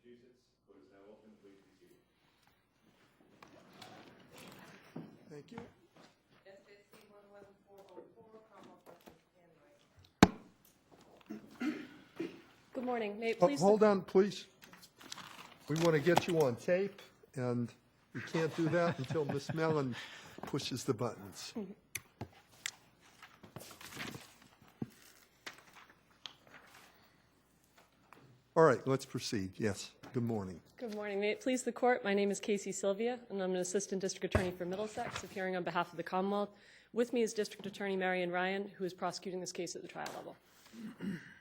Court is now open. Please be seated. Thank you. SJC-11404, Commonwealth versus Hanright. Good morning. May it please Hold on, please. We want to get you on tape, and we can't do that until Ms. Mellon pushes the buttons. All right, let's proceed. Yes, good morning. Good morning. May it please the court, my name is Casey Sylvia, and I'm an assistant district attorney for Middlesex, appearing on behalf of the Commonwealth. With me is District Attorney Marion Ryan, who is prosecuting this case at the trial level.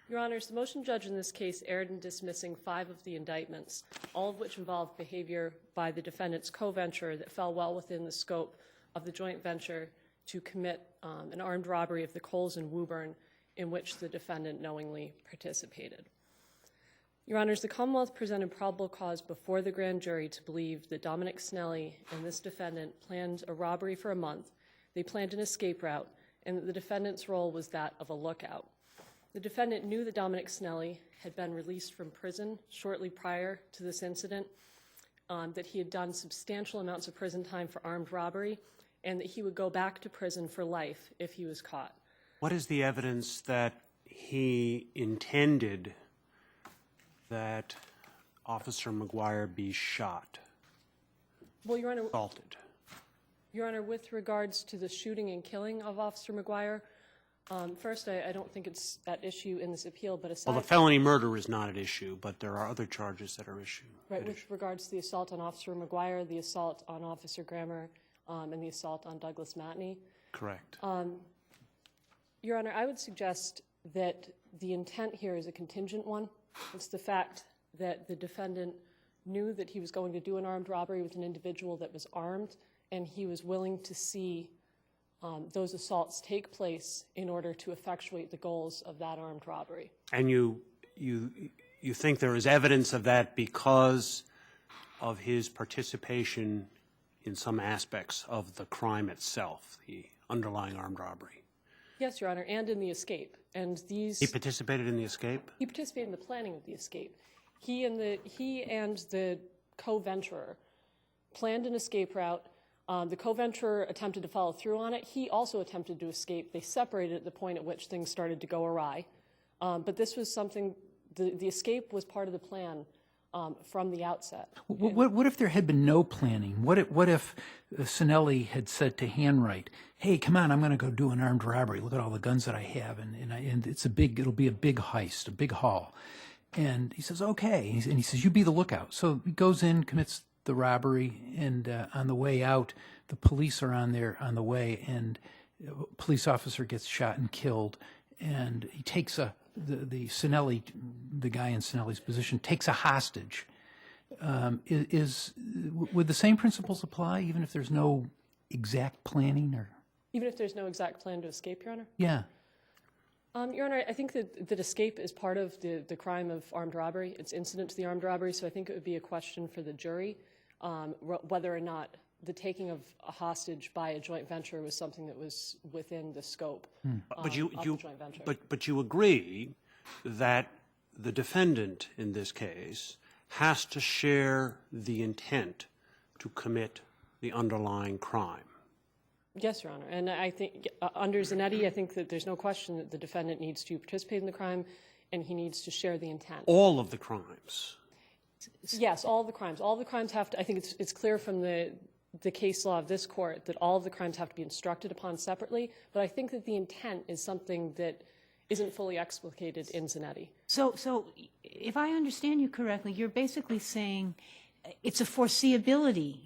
Your Honors, the motion judge in this case erred in dismissing 5 of the indictments, all of which involved behavior by the defendant's co-venture that fell well within the scope of the joint venture to commit an armed robbery of the Coles in Woburn, in which the defendant knowingly participated. Your Honors, the Commonwealth presented probable cause before the grand jury to believe that Dominic Snelly and this defendant planned a robbery for a month, they planned an escape route, and that the defendant's role was that of a lookout. The defendant knew that Dominic Snelly had been released from prison shortly prior to this incident, that he had done substantial amounts of prison time for armed robbery, and that he would go back to prison for life if he was caught. What is the evidence that he intended that Officer McGuire be shot, Well, Your Honor, assaulted? Your Honor, with regards to the shooting and killing of Officer McGuire, first, I don't think it's at issue in this appeal, but aside Well, the felony murder is not at issue, but there are other charges that are issued. right, with regards to the assault on Officer McGuire, the assault on Officer Grammer, and the assault on Douglas Matney. Correct. Your Honor, I would suggest that the intent here is a contingent one. It's the fact that the defendant knew that he was going to do an armed robbery with an individual that was armed, and he was willing to see those assaults take place in order to effectuate the goals of that armed robbery. And you think there is evidence of that because of his participation in some aspects of the crime itself, the underlying armed robbery? Yes, Your Honor, and in the escape. And these He participated in the escape? He participated in the planning of the escape. He and the co-venturer planned an escape route. The co-venturer attempted to follow through on it. He also attempted to escape. They separated at the point at which things started to go awry. But this was something, the escape was part of the plan from the outset. What if there had been no planning? What if Sinelli had said to Hanright, "Hey, come on, I'm going to go do an armed robbery. Look at all the guns that I have, and it'll be a big heist, a big haul." And he says, "Okay," and he says, "You be the lookout." So he goes in, commits the robbery, and on the way out, the police are on the way, and a police officer gets shot and killed, and he takes the Sinelli, the guy in Sinelli's position, takes a hostage. Would the same principles apply even if there's no exact planning, or? Even if there's no exact plan to escape, Your Honor? Yeah. Your Honor, I think that escape is part of the crime of armed robbery. It's incident to the armed robbery, so I think it would be a question for the jury whether or not the taking of a hostage by a joint venture was something that was within the scope of the joint venture. But you agree that the defendant in this case has to share the intent to commit the underlying crime. Yes, Your Honor. And I think under Zanetti, I think that there's no question that the defendant needs to participate in the crime and he needs to share the intent. All of the crimes. Yes, all of the crimes. All of the crimes have to, I think it's clear from the case law of this court that all of the crimes have to be instructed upon separately, but I think that the intent is something that isn't fully explicated in Zanetti. So if I understand you correctly, you're basically saying it's a foreseeability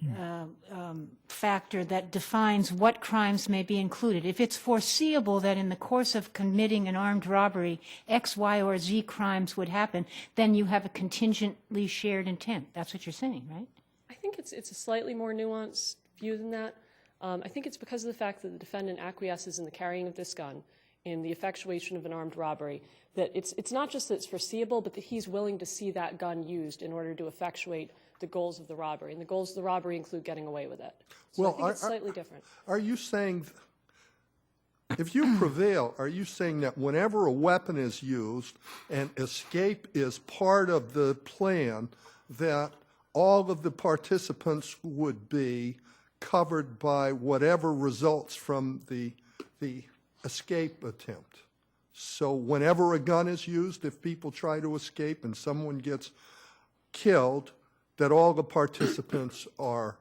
factor that defines what crimes may be included. If it's foreseeable that in the course of committing an armed robbery, X, Y, or Z crimes would happen, then you have a contingently shared intent. That's what you're saying, right? I think it's a slightly more nuanced view than that. I think it's because of the fact that the defendant acquiesces in the carrying of this gun, in the effectuation of an armed robbery, that it's not just that it's foreseeable, but that he's willing to see that gun used in order to effectuate the goals of the robbery. And the goals of the robbery include getting away with it. So I think it's slightly different. Are you saying, if you prevail, are you saying that whenever a weapon is used and escape is part of the plan, that all of the participants would be covered by whatever results from the escape attempt. So whenever a gun is used, if people try to escape and someone gets killed, that all the participants are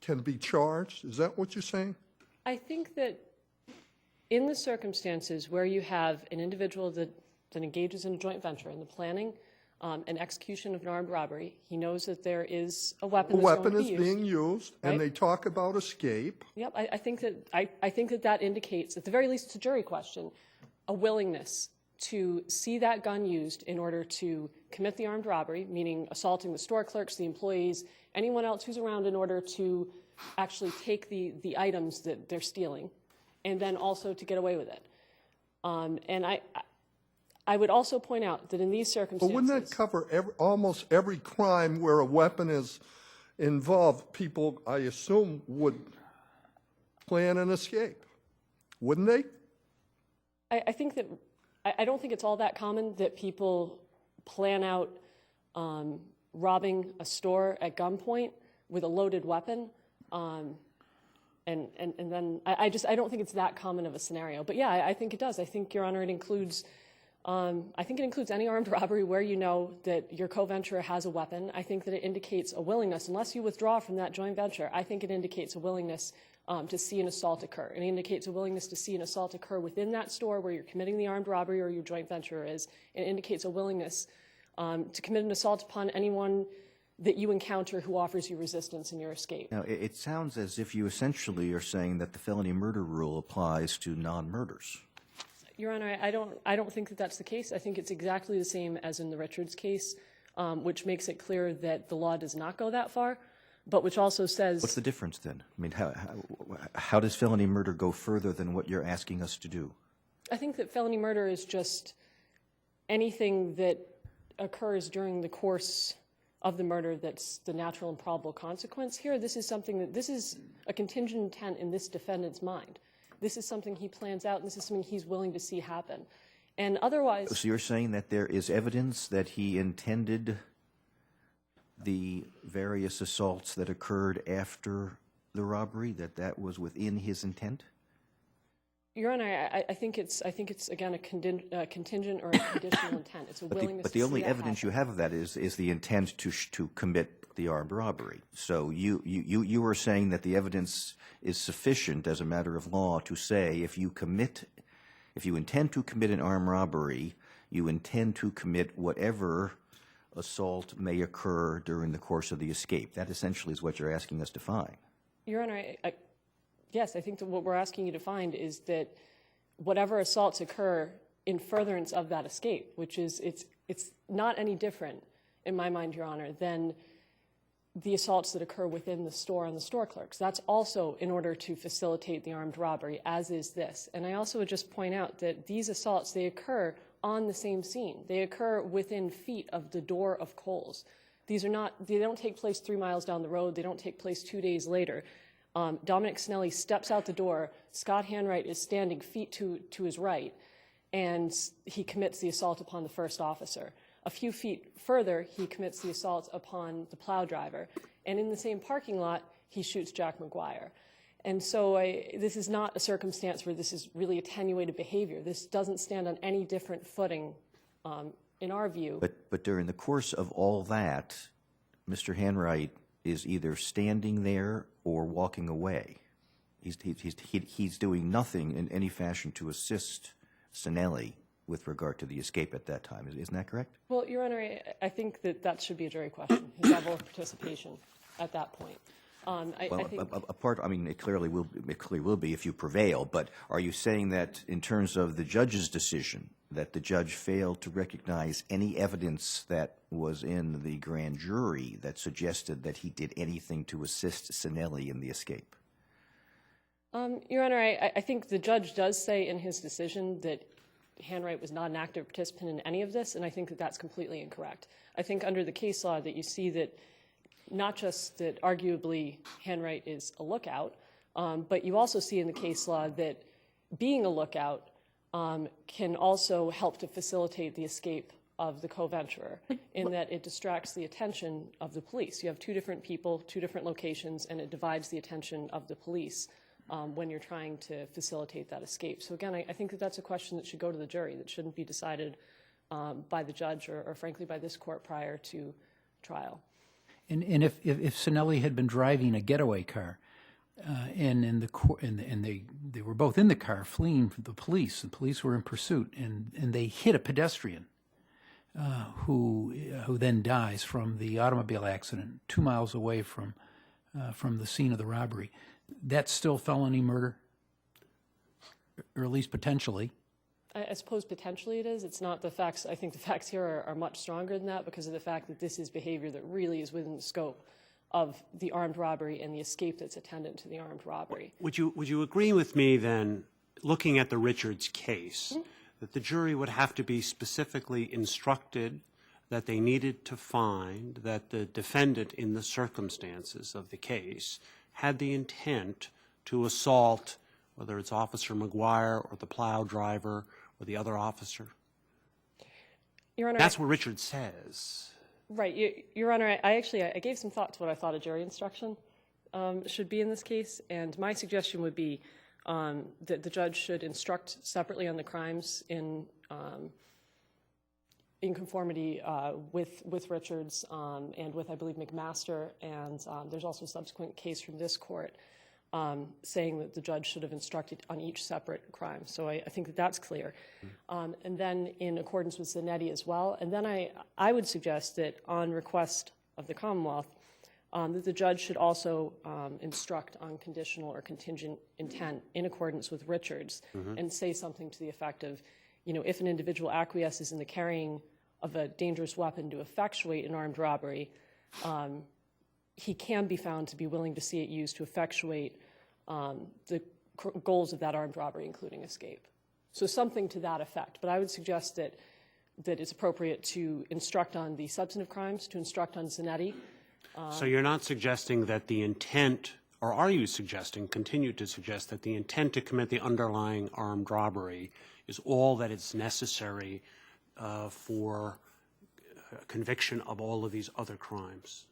can be charged? Is that what you're saying? I think that in the circumstances where you have an individual that engages in a joint venture in the planning and execution of an armed robbery, he knows that there is a weapon A that's weapon going is to be used. being used, and right? they talk about escape. Yep, I think that that indicates, at the very least, it's a jury question, a willingness to see that gun used in order to commit the armed robbery, meaning assaulting the store clerks, the employees, anyone else who's around in order to actually take the items that they're stealing, and then also to get away with it. And I would also point out that in these But circumstances... wouldn't that cover almost every crime where a weapon is involved? People, I assume, would plan an escape, wouldn't they? I think that I don't think it's all that common that people plan out robbing a store at gunpoint with a loaded weapon, and then I don't think it's that common of a scenario. But yeah, I think it does. I think, Your Honor, it includes any armed robbery where you know that your co-venturer has a weapon. I think that it indicates a willingness, unless you withdraw from that joint venture. I think it indicates a willingness to see an assault occur. It indicates a willingness to see an assault occur within that store where you're committing the armed robbery or your joint venture is. It indicates a willingness to commit an assault upon anyone that you encounter who offers you resistance in your escape. Now, it sounds as if you essentially are saying that the felony murder rule applies to non-murders. Your Honor, I don't think that that's the case. I think it's exactly the same as in the Richards case, which makes it clear that the law does not go that far, but which also says... What's the difference then? I mean, how does felony murder go further than what you're asking us to do? I think that felony murder is just anything that occurs during the course of the murder that's the natural and probable consequence. Here, this is a contingent intent in this defendant's mind. This is something he plans out, and this is something he's willing to see happen. And otherwise... So you're saying that there is evidence that he intended the various assaults that occurred after the robbery, that was within his intent? Your Honor, I think it's again a contingent or a conditional intent. It's a willingness But to the see only that evidence happen. you have of that is the intent to commit the armed robbery. So you were saying that the evidence is sufficient as a matter of law to say if you intend to commit an armed robbery, you intend to commit whatever assault may occur during the course of the escape. That essentially is what you're asking us to find. Your Honor, yes, I think that what we're asking you to find is that whatever assaults occur in furtherance of that escape, which is it's not any different in my mind, Your Honor, than the assaults that occur within the store and the store clerks. That's also in order to facilitate the armed robbery, as is this. And I also would just point out that these assaults, they occur on the same scene. They occur within feet of the door of Kohl's. They don't take place 3 miles down the road. They don't take place 2 days later. Dominic Snelly steps out the door. Scott Hanright is standing feet to his right, and he commits the assault upon the first officer. A few feet further, he commits the assault upon the plow driver. And in the same parking lot, he shoots Jack McGuire. And so this is not a circumstance where this is really attenuated behavior. This doesn't stand on any different footing in our view. But during the course of all that, Mr. Hanright is either standing there or walking away. He's doing nothing in any fashion to assist Sinelli with regard to the escape at that time. Isn't that correct? Well, Your Honor, I think that should be a jury question, his level of participation at that point. I think it clearly will be if you prevail, but are you saying that in terms of the judge's decision, that the judge failed to recognize any evidence that was in the grand jury that suggested that he did anything to assist Sinelli in the escape? Your Honor, I think the judge does say in his decision that Hanright was not an active participant in any of this, and I think that that's completely incorrect. I think under the case law that you see that not just that arguably Hanright is a lookout, but you also see in the case law that being a lookout can also help to facilitate the escape of the co-venturer in that it distracts the attention of the police. You have two different people, two different locations, and it divides the attention of the police when you're trying to facilitate that escape. So again, I think that that's a question that should go to the jury, that shouldn't be decided by the judge or frankly by this court prior to trial. And if Sinelli had been driving a getaway car, and they were both in the car fleeing from the police were in pursuit, and they hit a pedestrian who then dies from the automobile accident 2 miles away from the scene of the robbery, that's still felony murder, or at least potentially. I suppose potentially it is. It's not the facts. I think the facts here are much stronger than that because of the fact that this is behavior that really is within the scope of the armed robbery and the escape that's attendant to the armed robbery. Would you agree with me then, looking at the Richards case, that the jury would have to be specifically instructed that they needed to find that the defendant in the circumstances of the case had the intent to assault, whether it's Officer McGuire or the plow driver or the other officer? Your Honor, that's what Richards says. Right. Your Honor, I gave some thought to what I thought a jury instruction should be in this case, and my suggestion would be that the judge should instruct separately on the crimes in conformity with Richards and with, I believe, McMaster, and there's also a subsequent case from this court saying that the judge should have instructed on each separate crime. So I think that that's clear. And then in accordance with Zanetti as well. And then I would suggest that on request of the Commonwealth, that the judge should also instruct on conditional or contingent intent in accordance with Richards and say something to the effect of, if an individual acquiesces in the carrying of a dangerous weapon to effectuate an armed robbery, he can be found to be willing to see it used to effectuate the goals of that armed robbery, including escape. So something to that effect. But I would suggest that it's appropriate to instruct on the substantive crimes, to instruct on Zanetti. So you're not suggesting that the intent, or are you suggesting, continue to suggest that the intent to commit the underlying armed robbery is all that is necessary for conviction of all of these other crimes?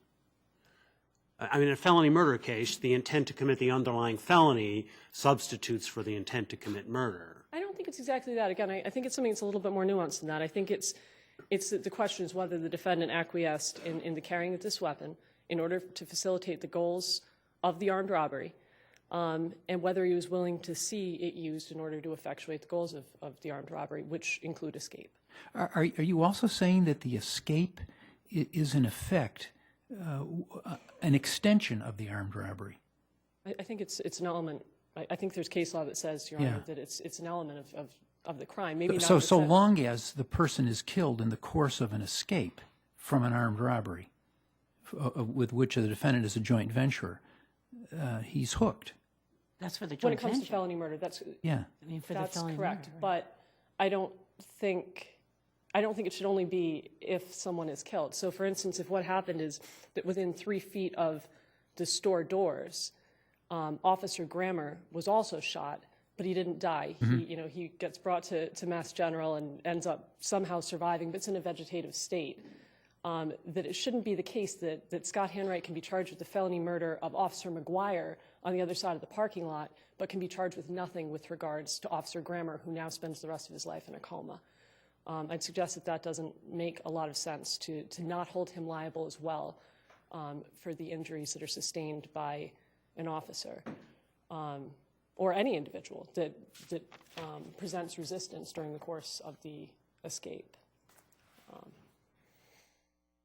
I mean, in a felony murder case, the intent to commit the underlying felony substitutes for the intent to commit murder. I don't think it's exactly that. Again, I think it's something that's a little bit more nuanced than that. I think it's the question is whether the defendant acquiesced in the carrying of this weapon in order to facilitate the goals of the armed robbery, and whether he was willing to see it used in order to effectuate the goals of the armed robbery, which include escape. Are you also saying that the escape is in effect an extension of the armed robbery? I think it's an element. I think there's case law that says, Your Honor, that it's an element of the crime. Maybe not. So long as the person is killed in the course of an escape from an armed robbery, with which the defendant is a joint venturer, he's hooked. That's for the joint when it comes venture. to felony murder, that's That's correct. Murder, right? But I don't think it should only be if someone is killed. So, for instance, if what happened is that within 3 feet of the store doors, Officer Grammer was also shot, but he didn't die. He gets brought to Mass General and ends up somehow surviving, but it's in a vegetative state. That it shouldn't be the case that Scott Hanright can be charged with the felony murder of Officer McGuire on the other side of the parking lot, but can be charged with nothing with regards to Officer Grammer, who now spends the rest of his life in a coma. I'd suggest that doesn't make a lot of sense to not hold him liable as well for the injuries that are sustained by an officer or any individual that presents resistance during the course of the escape.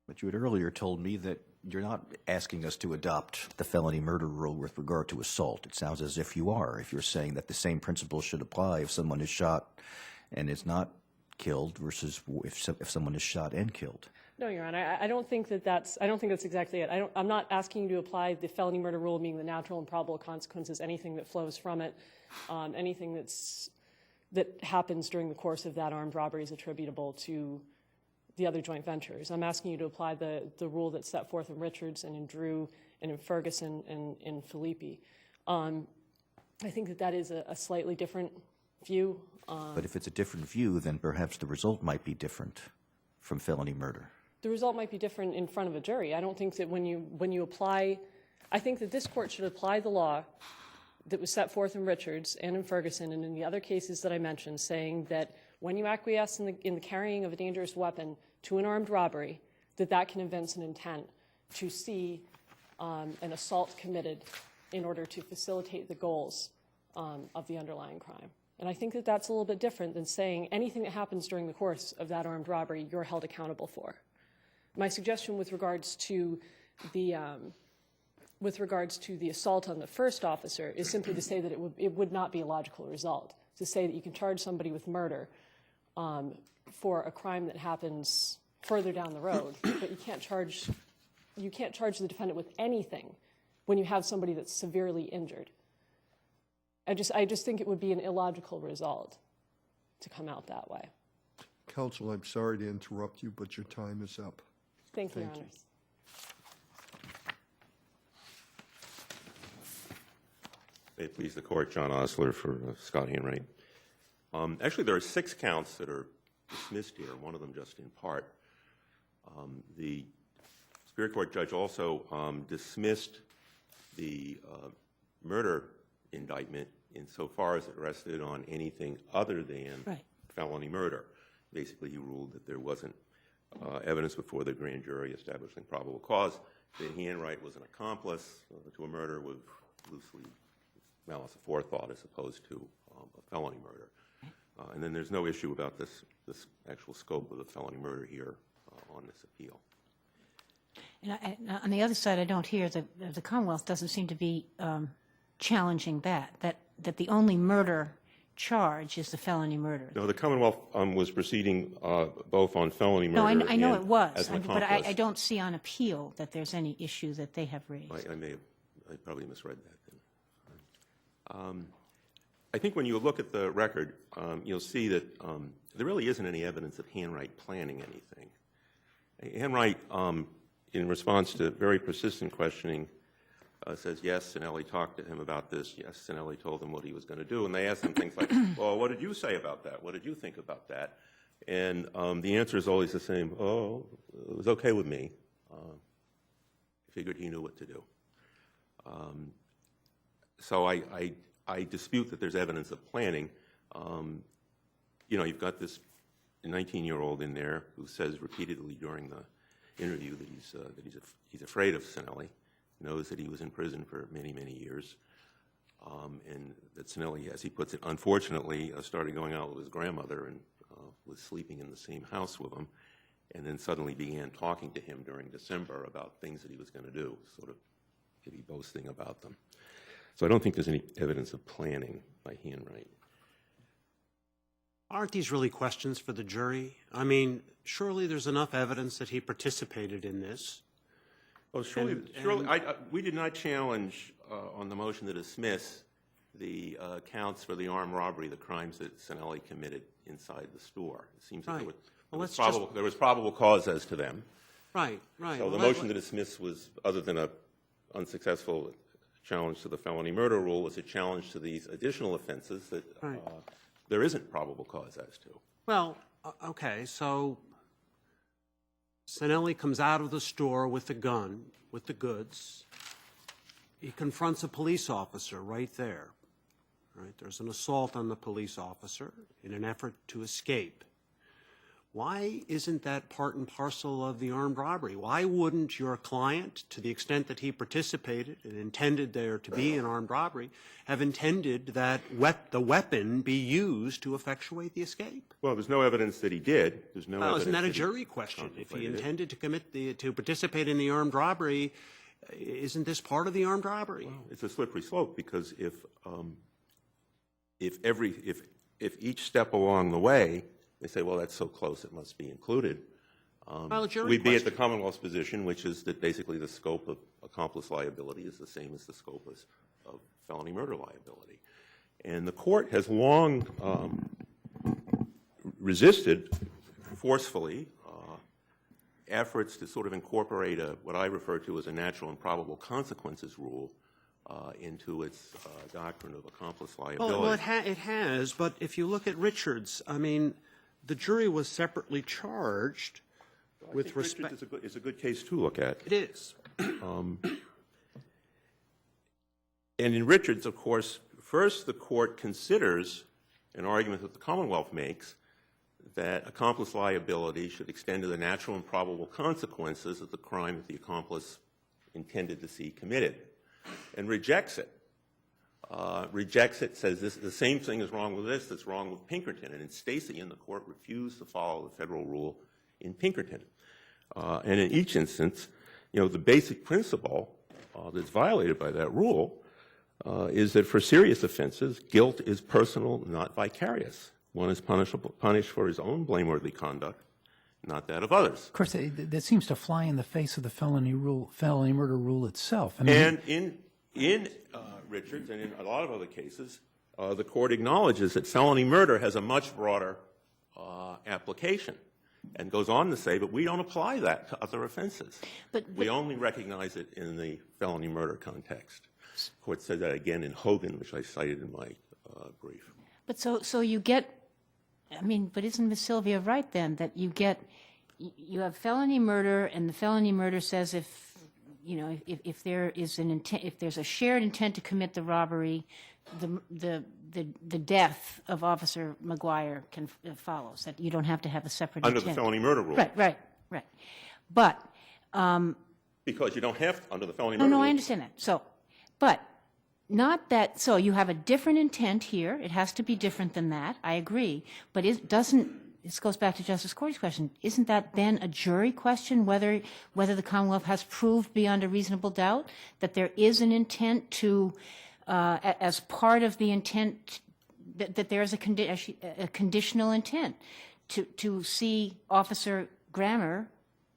But you had earlier told me that you're not asking us to adopt the felony murder rule with regard to assault. It sounds as if you are, if you're saying that the same principle should apply if someone is shot and is not killed versus if someone is shot and killed. No, Your Honor, I don't think that's exactly it. I'm not asking you to apply the felony murder rule, meaning the natural and probable consequences, anything that flows from it, anything that happens during the course of that armed robbery is attributable to the other joint ventures. I'm asking you to apply the rule that's set forth in Richards and in Drew and in Ferguson and in Filippi. I think that is a slightly different view. But if it's a different view, then perhaps the result might be different. from felony murder? The result might be different in front of a jury. I don't think that when you apply, I think that this court should apply the law that was set forth in Richards and in Ferguson and in the other cases that I mentioned, saying that when you acquiesce in the carrying of a dangerous weapon to an armed robbery, that can evince an intent to see an assault committed in order to facilitate the goals of the underlying crime. And I think that that's a little bit different than saying anything that happens during the course of that armed robbery, you're held accountable for. My suggestion with regards to the assault on the first officer is simply to say that it would not be a logical result to say that you can charge somebody with murder for a crime that happens further down the road, but you can't charge the defendant with anything when you have somebody that's severely injured. I just think it would be an illogical result to come out that way. Counsel, I'm sorry to interrupt you, but your time is up. Thank you, Your Thank you. Honors. May it please the Court, John Osler for Scott Hanright. Actually, there are 6 counts that are dismissed here, one of them just in part. The Superior Court judge also dismissed the murder indictment insofar as it rested on anything other than felony murder. Basically, he ruled that there wasn't evidence before the grand jury establishing probable cause that Hanright was an accomplice to a murder with loosely malice aforethought as opposed to a felony murder. And then there's no issue about this actual scope of the felony murder here on this appeal. And on the other side, I don't hear the Commonwealth doesn't seem to be challenging that the only murder charge is the felony murder. No, the Commonwealth was proceeding both on felony murder. No, I know it was, as an but accomplice. I don't see on appeal that there's any issue that they have raised. I probably misread that then. I think when you look at the record, you'll see that there really isn't any evidence of Hanright planning anything. Hanright, in response to very persistent questioning, says, yes, Sinelli talked to him about this. Yes, Sinelli told him what he was going to do. And they asked him things like, well, what did you say about that? What did you think about that? And the answer is always the same, oh, it was okay with me. I figured he knew what to do. So I dispute that there's evidence of planning. You know, you've got this 19-year-old in there who says repeatedly during the interview that he's afraid of Sinelli, knows that he was in prison for many, many years, and that Sinelli, as he puts it, unfortunately started going out with his grandmother and was sleeping in the same house with him, and then suddenly began talking to him during December about things that he was going to do, sort of maybe boasting about them. So I don't think there's any evidence of planning by Hanright. Aren't these really questions for the jury? I mean, surely there's enough evidence that he participated in this. Oh, surely, we did not challenge on the motion to dismiss the counts for the armed robbery, the crimes that Sinelli committed inside the store. It seems that there was probable cause as to them. Right, right. So the motion to dismiss was, other than an unsuccessful challenge to the felony murder rule, was a challenge to these additional offenses that there isn't probable cause as to. Well, okay, so Sinelli comes out of the store with a gun, with the goods. He confronts a police officer right there. Right? There's an assault on the police officer in an effort to escape. Why isn't that part and parcel of the armed robbery? Why wouldn't your client, to the extent that he participated and intended there to be an armed robbery, have intended that the weapon be used to effectuate the escape? Well, there's no evidence that he did. There's no evidence. Isn't that a jury question? If he intended to participate in the armed robbery, isn't this part of the armed robbery? Well, it's a slippery slope, because if each step along the way they say, well, that's so close, it must be included. We'd be at the Commonwealth's position, which is that basically the scope of accomplice liability is the same as the scope of felony murder liability. And the court has long resisted forcefully efforts to sort of incorporate what I refer to as a natural and probable consequences rule into its doctrine of accomplice liability. Well, it has, but if you look at Richards, I mean, the jury was separately charged with respect. Richards is a good case to look at. It is. And in Richards, of course, first the court considers an argument that the Commonwealth makes that accomplice liability should extend to the natural and probable consequences of the crime that the accomplice intended to see committed, and rejects it. Says the same thing is wrong with this that's wrong with Pinkerton. And in Stacy, the court refused to follow the federal rule in Pinkerton. And in each instance, the basic principle that's violated by that rule is that for serious offenses, guilt is personal, not vicarious. One is punished for his own blameworthy conduct, not that of others. Of course, that seems to fly in the face of the felony murder rule itself. I mean, And in Richards and in a lot of other cases, the court acknowledges that felony murder has a much broader application, and goes on to say, but we don't apply that to other offenses. But we only recognize it in the felony murder context. The court said that again in Hogan, which I cited in my brief. But so you get, I mean, but isn't Ms. Sylvia right then that you have felony murder, and the felony murder says if there is an intent, if there's a shared intent to commit the robbery, the death of Officer McGuire follows, that you don't have to have a separate Under intent. the felony murder rule. Right. But because you don't have to, under the felony murder no, rule. I understand that. So, but not that. So you have a different intent here. It has to be different than that. I agree. But this goes back to Justice Corey's question. Isn't that then a jury question, whether the Commonwealth has proved beyond a reasonable doubt that there is an intent to, as part of the intent, that there is a conditional intent to see Officer Grammer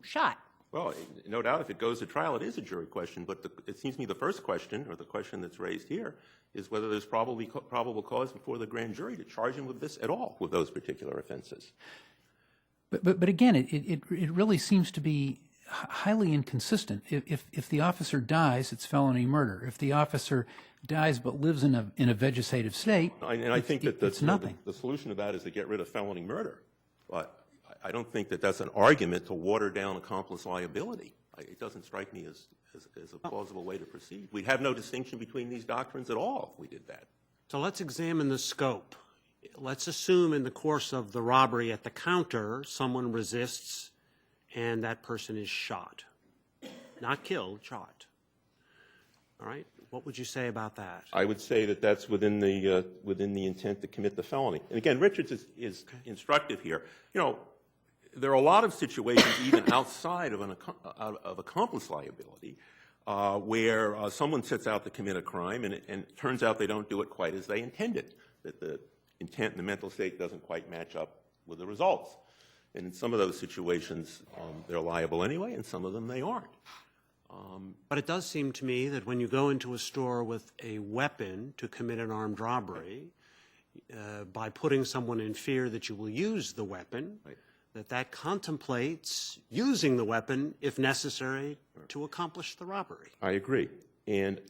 shot? Well, no doubt if it goes to trial, it is a jury question. But it seems to me the first question, or the question that's raised here, is whether there's probable cause before the grand jury to charge him with this at all, with those particular offenses. But again, it really seems to be highly inconsistent. If the officer dies, it's felony murder. If the officer dies but lives in a vegetative state, and I think that it's nothing. The solution to that is to get rid of felony murder. But I don't think that that's an argument to water down accomplice liability. It doesn't strike me as a plausible way to proceed. We'd have no distinction between these doctrines at all if we did that. So let's examine the scope. Let's assume in the course of the robbery at the counter, someone resists and that person is shot. Not killed, shot. All right? What would you say about that? I would say that that's within the intent to commit the felony. And again, Richards is instructive here. There are a lot of situations, even outside of accomplice liability, where someone sets out to commit a crime, and it turns out they don't do it quite as they intended, that the intent and the mental state doesn't quite match up with the results. And in some of those situations, they're liable anyway, and some of them they aren't. But it does seem to me that when you go into a store with a weapon to commit an armed robbery, by putting someone in fear that you will use the weapon, Right. that contemplates using the weapon, if necessary, to accomplish the robbery. I agree. And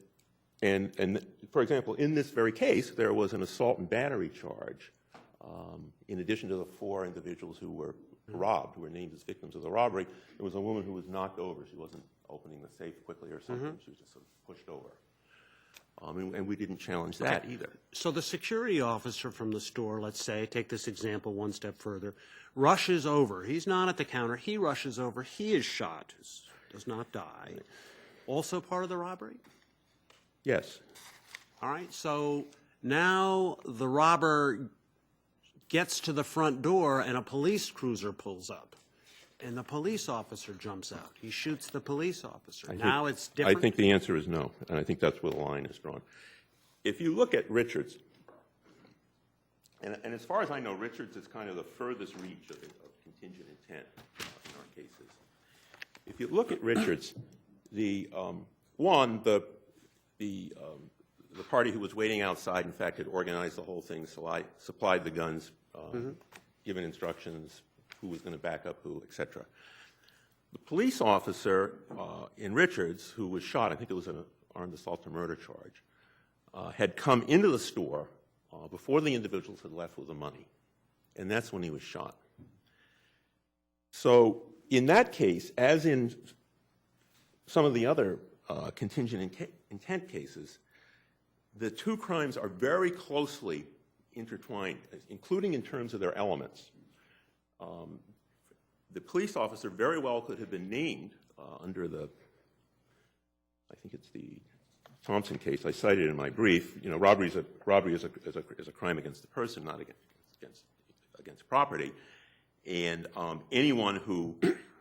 for example, in this very case, there was an assault and battery charge, in addition to the 4 individuals who were robbed, who were named as victims of the robbery. There was a woman who was knocked over. She wasn't opening the safe quickly or something. She was just sort of pushed over. And we didn't challenge that either. So the security officer from the store, let's say, take this example one step further, rushes over. He's not at the counter. He rushes over. He is shot, does not die. Also part of the robbery? Yes. All right. So now the robber gets to the front door and a police cruiser pulls up. And the police officer jumps out. He shoots the police officer. Now it's different? I think the answer is no, and I think that's where the line is drawn. If you look at Richards, and as far as I know, Richards is kind of the furthest reach of contingent intent in our cases. If you look at Richards, the party who was waiting outside, in fact, had organized the whole thing, supplied the guns, given instructions, who was going to back up who, et cetera. The police officer in Richards, who was shot, I think it was an armed assault and murder charge, had come into the store before the individuals had left with the money, and that's when he was shot. So in that case, as in some of the other contingent intent cases, the two crimes are very closely intertwined, including in terms of their elements. The police officer very well could have been named under the, I think it's the Thompson case I cited in my brief. You know, robbery is a crime against the person, not against property. And anyone who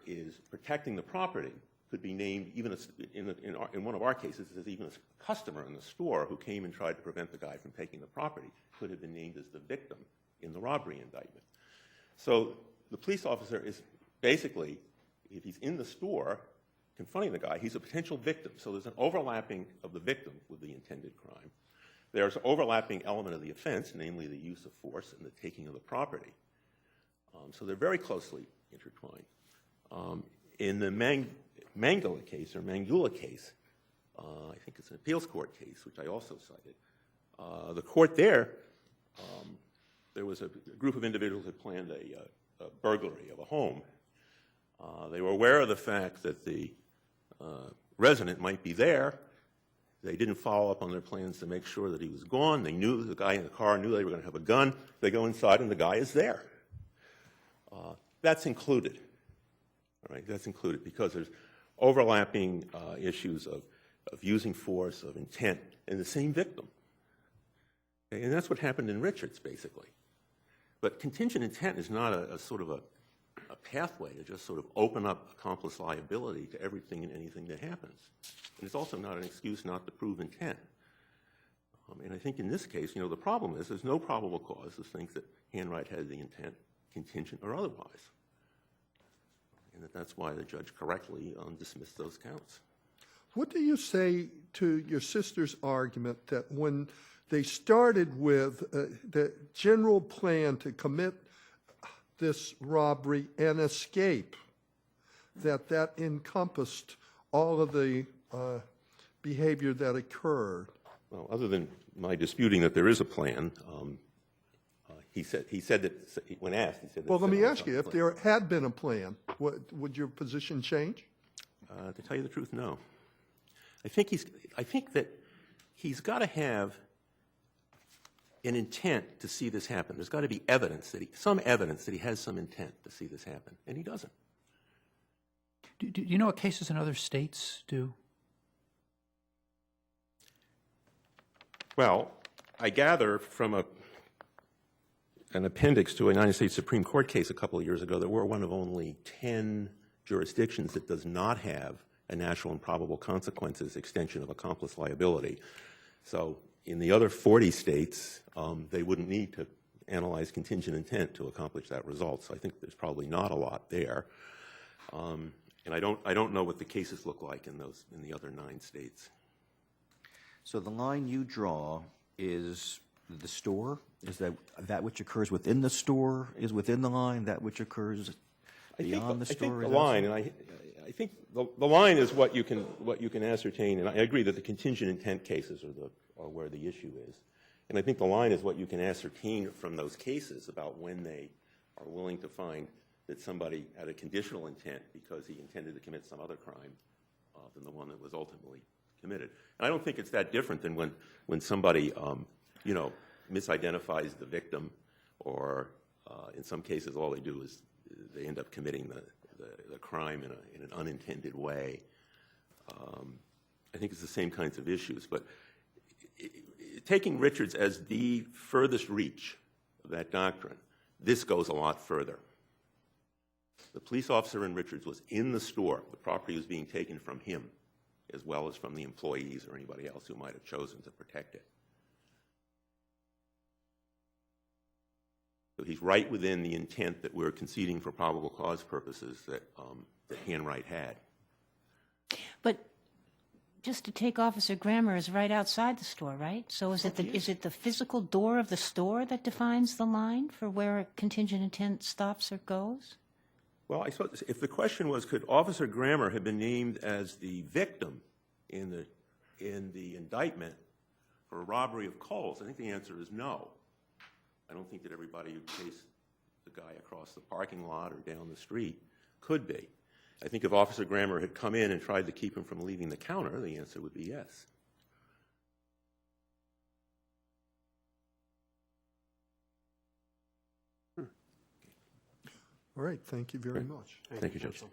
is protecting the property could be named, even as, in one of our cases, as even a customer in the store who came and tried to prevent the guy from taking the property could have been named as the victim in the robbery indictment. So the police officer is basically, if he's in the store confronting the guy, he's a potential victim. So there's an overlapping of the victim with the intended crime. There's an overlapping element of the offense, namely the use of force and the taking of the property. So they're very closely intertwined. In the Mangala case, or Mangula case, I think it's an appeals court case, which I also cited, the court there was a group of individuals that planned a burglary of a home. They were aware of the fact that the resident might be there. They didn't follow up on their plans to make sure that he was gone. They knew the guy in the car knew they were going to have a gun. They go inside and the guy is there. That's included. All right, that's included because there's overlapping issues of using force, of intent, in the same victim. Okay, and that's what happened in Richards, basically. But contingent intent is not a sort of a pathway to just sort of open up accomplice liability to everything and anything that happens. And it's also not an excuse not to prove intent. And I think in this case, you know, the problem is there's no probable cause to think that Hanright had the intent, contingent or otherwise. And that's why the judge correctly dismissed those counts. What do you say to your sister's argument that when they started with the general plan to commit this robbery and escape, that encompassed all of the behavior that occurred? Well, other than my disputing that there is a plan, he said that when asked, he said that. Well, let me ask you, if there had been a plan, would your position change? To tell you the truth, no. I think that he's got to have an intent to see this happen. There's got to be evidence some evidence that he has some intent to see this happen, and he doesn't. Do you know what cases in other states do? Well, I gather from an appendix to a United States Supreme Court case a couple of years ago that we're one of only 10 jurisdictions that does not have a natural and probable consequences extension of accomplice liability. So in the other 40 states, they wouldn't need to analyze contingent intent to accomplish that result. So I think there's probably not a lot there. And I don't know what the cases look like in the other 9 states. So the line you draw is the store? Is that which occurs within the store is within the line? That which occurs beyond the store? I think the line, and I think the line is what you can ascertain, and I agree that the contingent intent cases are where the issue is. And I think the line is what you can ascertain from those cases about when they are willing to find that somebody had a conditional intent because he intended to commit some other crime than the one that was ultimately committed. And I don't think it's that different than when somebody, misidentifies the victim, or in some cases all they do is they end up committing the crime in an unintended way. I think it's the same kinds of issues. But taking Richards as the furthest reach of that doctrine, this goes a lot further. The police officer in Richards was in the store. The property was being taken from him, as well as from the employees or anybody else who might have chosen to protect it. So he's right within the intent that we're conceding for probable cause purposes that Hanright had. But just to take Officer Grammer is right outside the store, right? So is it the physical door of the store that defines the line for where a contingent intent stops or goes? Well, I suppose if the question was, could Officer Grammer have been named as the victim in the indictment for a robbery of Kohl's, I think the answer is no. I don't think that everybody who chased the guy across the parking lot or down the street could be. I think if Officer Grammer had come in and tried to keep him from leaving the counter, the answer would be yes. All right, thank you very much. Thank you, Judge. Counsel.